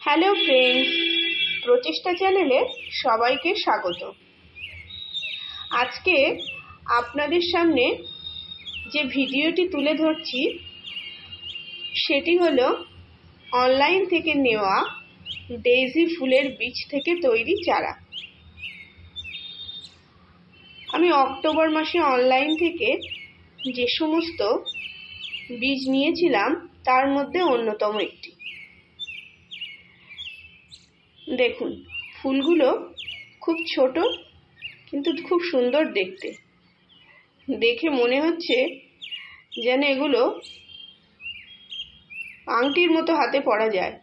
Hello friends, প্রচেষ্টা চ্যানেলে সবাইকে স্বাগত। আজকে আপনাদের সামনে যে ভিডিওটি তুলে ধরছি সেটি হলো অনলাইন থেকে নেওয়া ডেইজি ফুলের বীজ থেকে তৈরি চারা। আমি অক্টোবর মাসে অনলাইন থেকে যে সমস্ত বীজ নিয়েছিলাম তার মধ্যে অন্যতম একটি। দেখুন, ফুলগুলো খুব ছোট কিন্তু খুব সুন্দর দেখতে। দেখে মনে হচ্ছে যেন এগুলো আংটির মতো হাতে পরা যায়।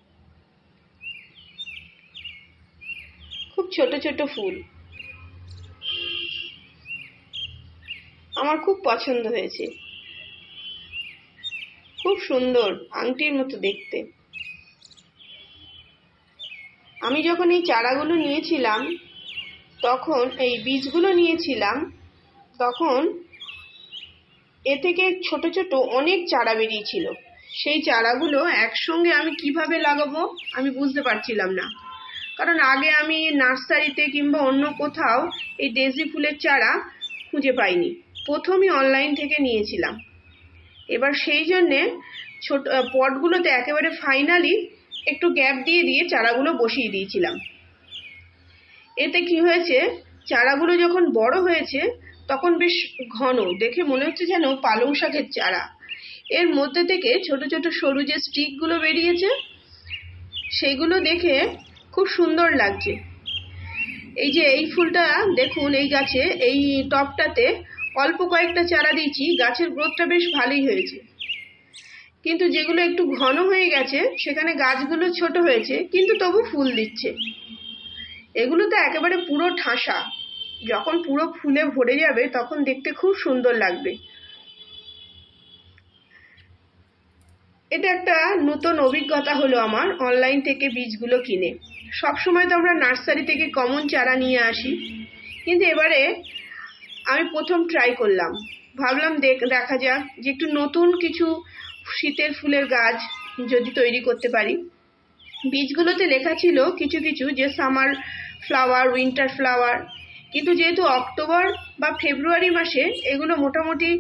খুব ছোট ছোট ফুল, আমার খুব পছন্দ হয়েছে। খুব সুন্দর, আংটির মতো দেখতে। আমি যখন এই চারাগুলো নিয়েছিলাম, তখন এই বীজগুলো নিয়েছিলাম, তখন এ থেকে ছোট ছোট অনেক চারা বেরিয়েছিল। সেই চারাগুলো একসঙ্গে আমি কিভাবে লাগাবো আমি বুঝতে পারছিলাম না, কারণ আগে আমি নার্সারিতে কিংবা অন্য কোথাও এই ডেইজি ফুলের চারা খুঁজে পাইনি। প্রথমই অনলাইন থেকে নিয়েছিলাম। এবার সেই জন্যে ছোট পটগুলোতে একেবারে ফাইনালি একটু গ্যাপ দিয়ে দিয়ে চারাগুলো বসিয়ে দিয়েছিলাম। এতে কি হয়েছে, চারাগুলো যখন বড় হয়েছে তখন বেশ ঘন, দেখে মনে হচ্ছে যেন পালং শাকের চারা। এর মধ্যে থেকে ছোট ছোট সরু যে স্টিকগুলো বেরিয়েছে সেগুলো দেখে খুব সুন্দর লাগছে। এই যে এই ফুলটা দেখুন, এই গাছে এই টবটাতে অল্প কয়েকটা চারা দিয়েছি, গাছের গ্রোথটা বেশ ভালোই হয়েছে। কিন্তু যেগুলো একটু ঘন হয়ে গেছে সেখানে গাছগুলো ছোট হয়েছে কিন্তু তবু ফুল দিচ্ছে। এগুলো তো একেবারে পুরো ঠাসা, যখন পুরো ফুলে ভরে যাবে তখন দেখতে খুব সুন্দর লাগবে। এটা একটা নতুন অভিজ্ঞতা হলো আমার অনলাইন থেকে বীজগুলো কিনে। সবসময় তো আমরা নার্সারি থেকে কমন চারা নিয়ে আসি, কিন্তু এবারে আমি প্রথম ট্রাই করলাম। ভাবলাম দেখা যাক যে একটু নতুন কিছু শীতের ফুলের গাছ যদি তৈরি করতে পারি। বীজগুলোতে লেখা ছিল কিছু কিছু যে সামার ফ্লাওয়ার, উইন্টার ফ্লাওয়ার, কিন্তু যেহেতু অক্টোবর বা ফেব্রুয়ারি মাসে এগুলো মোটামুটি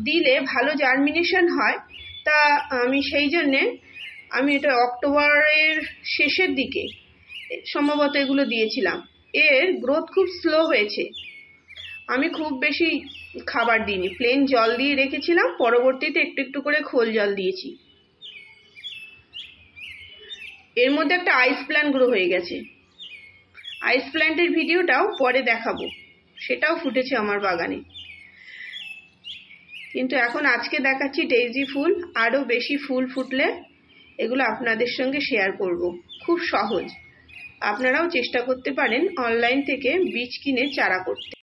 দিলে ভালো জার্মিনেশন হয়, তা আমি সেই জন্যে আমি এটা অক্টোবরের শেষের দিকে সম্ভবত এগুলো দিয়েছিলাম। এর গ্রোথ খুব স্লো হয়েছে। আমি খুব বেশি খাবার দিইনি, প্লেন জল দিয়ে রেখেছিলাম, পরবর্তীতে একটু একটু করে খোল জল দিয়েছি। এর মধ্যে একটা আইস প্ল্যান্ট গ্রো হয়ে গেছে। আইস প্ল্যান্টের ভিডিওটাও পরে দেখাবো, সেটাও ফুটেছে আমার বাগানে। কিন্তু এখন আজকে দেখাচ্ছি ডেইজি ফুল। আরও বেশি ফুল ফুটলে এগুলো আপনাদের সঙ্গে শেয়ার করব। খুব সহজ, আপনারাও চেষ্টা করতে পারেন অনলাইন থেকে বীজ কিনে চারা করতে।